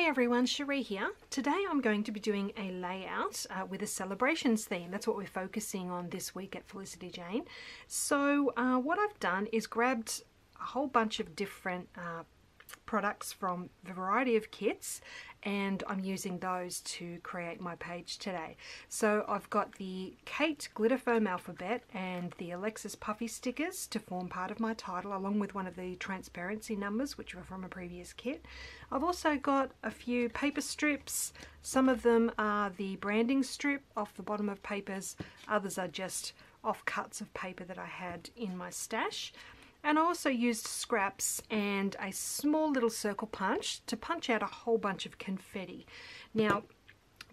Hi everyone, Sheree here. Today I'm going to be doing a layout with a celebrations theme. That's what we're focusing on this week at Felicity Jane. So what I've done is grabbed a whole bunch of different products from a variety of kits, and I'm using those to create my page today. So I've got the Kate glitter foam alphabet and the Alexis puffy stickers to form part of my title, along with one of the transparency numbers which were from a previous kit. I've also got a few paper strips. Some of them are the branding strip off the bottom of papers, others are just offcuts of paper that I had in my stash. And I also used scraps and a small little circle punch to punch out a whole bunch of confetti. Now,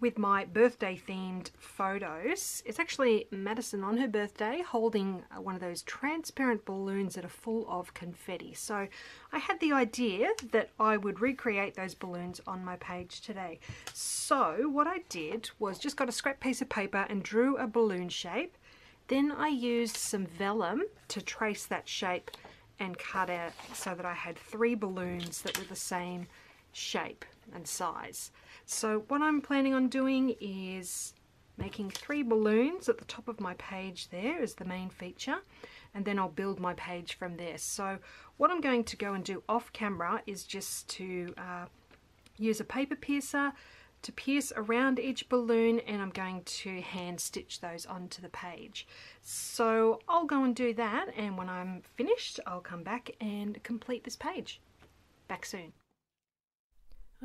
with my birthday themed photos, it's actually Madison on her birthday holding one of those transparent balloons that are full of confetti. So I had the idea that I would recreate those balloons on my page today. So what I did was just got a scrap piece of paper and drew a balloon shape. Then I used some vellum to trace that shape and cut out so that I had 3 balloons that were the same shape and size. So what I'm planning on doing is making 3 balloons at the top of my page there as the main feature, and then I'll build my page from there. So what I'm going to go and do off camera is just to use a paper piercer to pierce around each balloon, and I'm going to hand stitch those onto the page. So I'll go and do that, and when I'm finished I'll come back and complete this page. Back soon.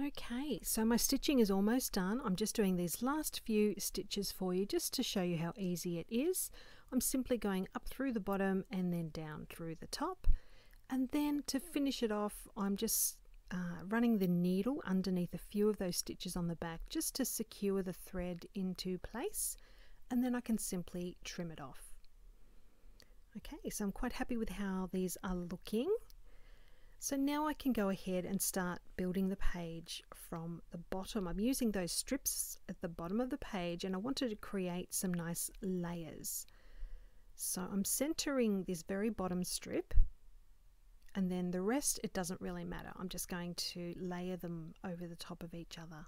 Okay, so my stitching is almost done. I'm just doing these last few stitches for you just to show you how easy it is. I'm simply going up through the bottom and then down through the top, and then to finish it off I'm just running the needle underneath a few of those stitches on the back just to secure the thread into place, and then I can simply trim it off. Okay, so I'm quite happy with how these are looking. So now I can go ahead and start building the page from the bottom. I'm using those strips at the bottom of the page, and I wanted to create some nice layers. So I'm centering this very bottom strip, and then the rest, it doesn't really matter. I'm just going to layer them over the top of each other.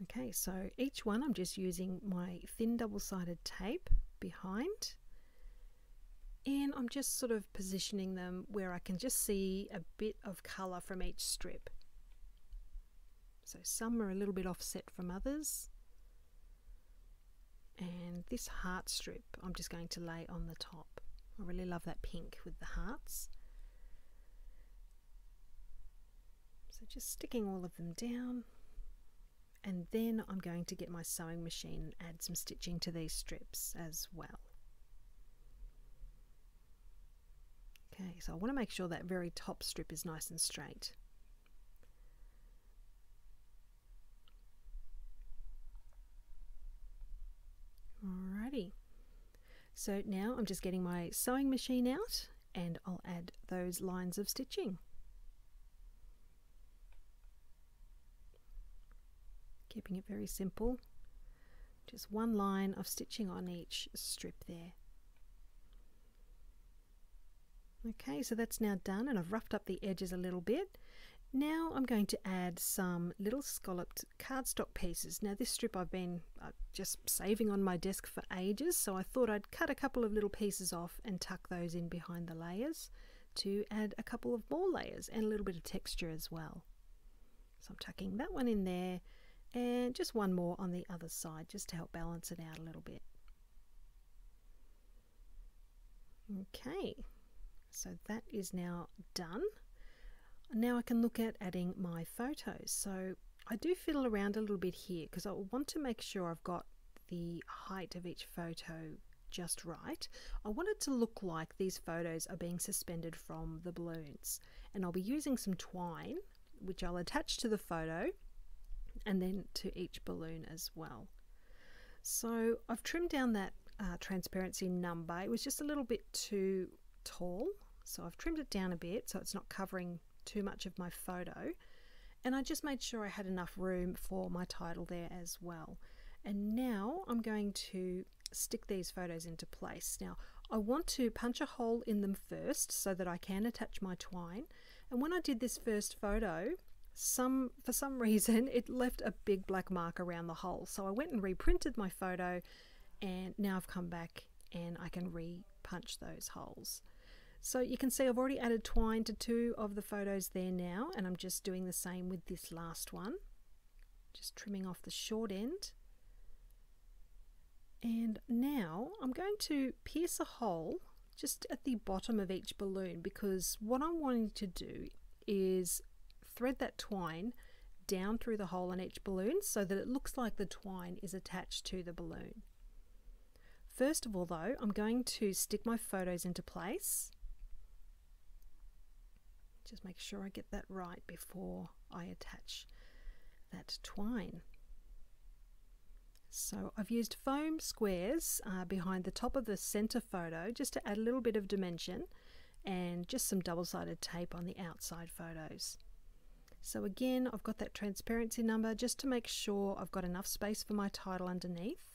Okay, so each one I'm just using my thin double-sided tape behind, and I'm just sort of positioning them where I can just see a bit of colour from each strip. So some are a little bit offset from others. And this heart strip I'm just going to lay on the top. I really love that pink with the hearts. So just sticking all of them down, and then I'm going to get my sewing machine and add some stitching to these strips as well. Okay, so I want to make sure that very top strip is nice and straight. Alrighty, so now I'm just getting my sewing machine out and I'll add those lines of stitching. Keeping it very simple, just one line of stitching on each strip there. Okay, so that's now done, and I've roughed up the edges a little bit. Now I'm going to add some little scalloped cardstock pieces. Now this strip I've been just saving on my desk for ages, so I thought I'd cut a couple of little pieces off and tuck those in behind the layers to add a couple of more layers and a little bit of texture as well. So I'm tucking that one in there and just one more on the other side just to help balance it out a little bit. Okay, so that is now done. Now I can look at adding my photos. So I do fiddle around a little bit here because I want to make sure I've got the height of each photo just right. I want it to look like these photos are being suspended from the balloons, and I'll be using some twine which I'll attach to the photo and then to each balloon as well. So I've trimmed down that transparency number. It was just a little bit too tall, so I've trimmed it down a bit so it's not covering too much of my photo, and I just made sure I had enough room for my title there as well. And now I'm going to stick these photos into place. Now I want to punch a hole in them first so that I can attach my twine. And when I did this first photo, for some reason it left a big black mark around the hole. So I went and reprinted my photo, and now I've come back and I can re-punch those holes. So you can see I've already added twine to 2 of the photos there now, and I'm just doing the same with this last one. Just trimming off the short end. And now I'm going to pierce a hole just at the bottom of each balloon, because what I'm wanting to do is thread that twine down through the hole in each balloon so that it looks like the twine is attached to the balloon. First of all though, I'm going to stick my photos into place. Just make sure I get that right before I attach that twine. So I've used foam squares behind the top of the center photo just to add a little bit of dimension, and just some double-sided tape on the outside photos. So again, I've got that transparency number just to make sure I've got enough space for my title underneath.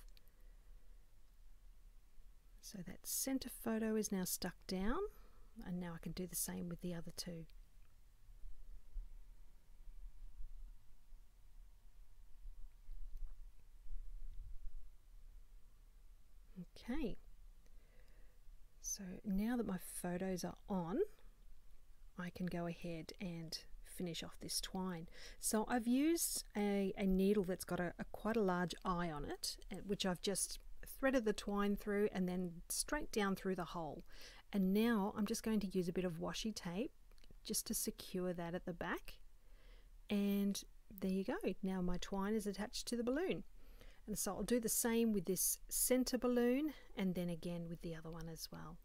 So that center photo is now stuck down, and now I can do the same with the other 2. Okay, so now that my photos are on, I can go ahead and finish off this twine. So I've used a needle that's got quite a large eye on it, which I've just threaded the twine through and then straight down through the hole. And now I'm just going to use a bit of washi tape just to secure that at the back. And there you go. Now my twine is attached to the balloon. And so I'll do the same with this center balloon, and then again with the other one as well.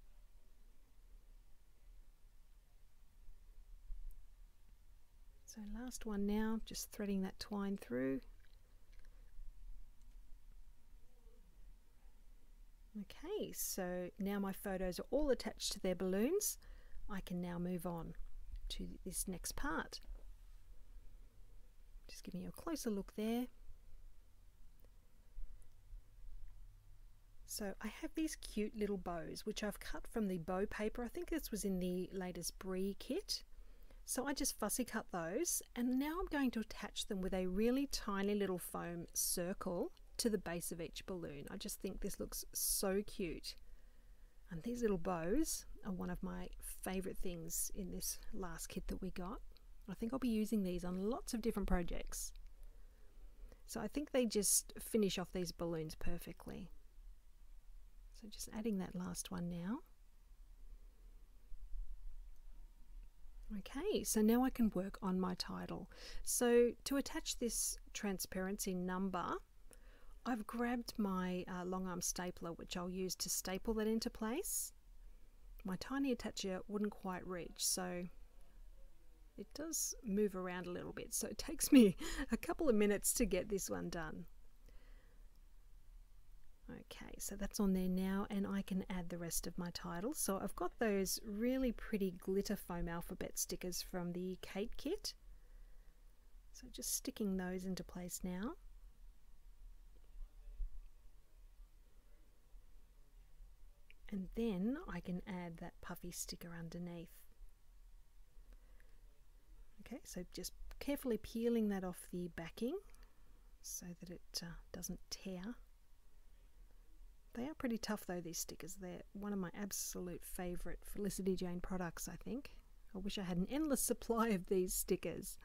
So last one now, just threading that twine through. Okay, so now my photos are all attached to their balloons. I can now move on to this next part. Just giving you a closer look there. So I have these cute little bows, which I've cut from the bow paper. I think this was in the latest Brie kit. So I just fussy cut those, and now I'm going to attach them with a really tiny little foam circle to the base of each balloon. I just think this looks so cute. And these little bows are one of my favorite things in this last kit that we got. I think I'll be using these on lots of different projects. So I think they just finish off these balloons perfectly. So just adding that last one now. Okay, so now I can work on my title. So to attach this transparency number, I've grabbed my long arm stapler, which I'll use to staple that into place. My tiny attacher wouldn't quite reach, so it does move around a little bit. So it takes me a couple of minutes to get this one done. Okay, so that's on there now, and I can add the rest of my title. So I've got those really pretty glitter foam alphabet stickers from the Kate kit. So just sticking those into place now. And then I can add that puffy sticker underneath. Okay, so just carefully peeling that off the backing so that it doesn't tear. They are pretty tough though, these stickers. They're one of my absolute favourite Felicity Jane products, I think. I wish I had an endless supply of these stickers.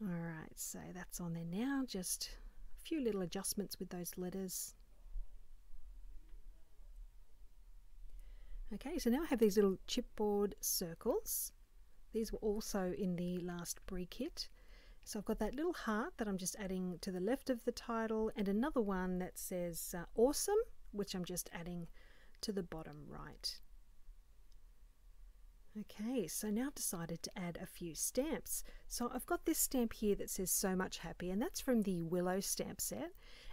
Alright, so that's on there now. Just a few little adjustments with those letters. Okay, so now I have these little chipboard circles. These were also in the last Brie kit. So I've got that little heart that I'm just adding to the left of the title, and another one that says awesome, which I'm just adding to the bottom right. Okay, so now I've decided to add a few stamps. So I've got this stamp here that says so much happy, and that's from the Willow stamp set,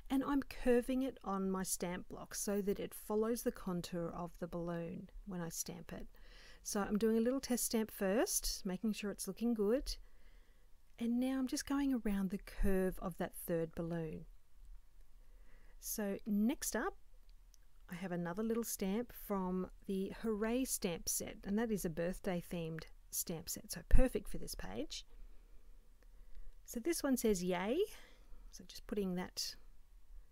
and I'm curving it on my stamp block so that it follows the contour of the balloon when I stamp it. So I'm doing a little test stamp first, making sure it's looking good. And now I'm just going around the curve of that third balloon. So next up, I have another little stamp from the Hooray stamp set, and that is a birthday themed stamp set, so perfect for this page. So this one says yay, so just putting that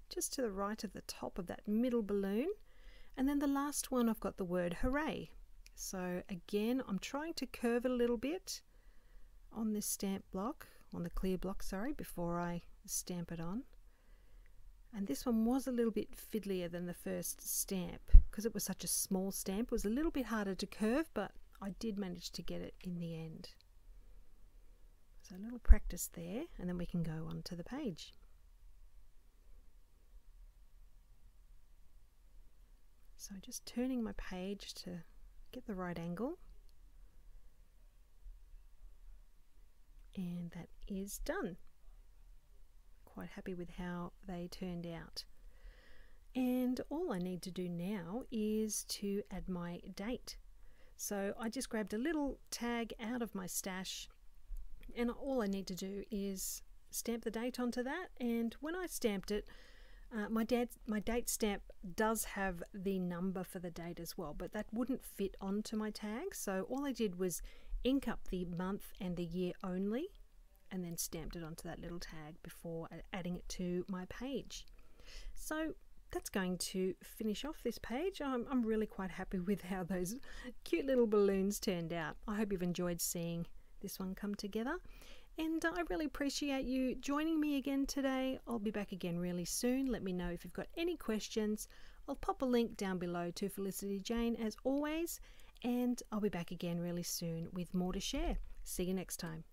just to the right of the top of that middle balloon, and then the last one I've got the word hooray. So again, I'm trying to curve it a little bit on this stamp block, on the clear block, sorry, before I stamp it on. And this one was a little bit fiddlier than the first stamp because it was such a small stamp. It was a little bit harder to curve, but I did manage to get it in the end. So a little practice there, and then we can go on to the page. So just turning my page to get the right angle. And that is done. Quite happy with how they turned out. And all I need to do now is to add my date. So I just grabbed a little tag out of my stash, and all I need to do is stamp the date onto that. And when I stamped it, my date stamp does have the number for the date as well, but that wouldn't fit onto my tag. So all I did was ink up the month and the year only, and then stamped it onto that little tag before adding it to my page. So that's going to finish off this page. I'm really quite happy with how those cute little balloons turned out. I hope you've enjoyed seeing this one come together, and I really appreciate you joining me again today. I'll be back again really soon. Let me know if you've got any questions. I'll pop a link down below to Felicity Jane as always, and I'll be back again really soon with more to share. See you next time.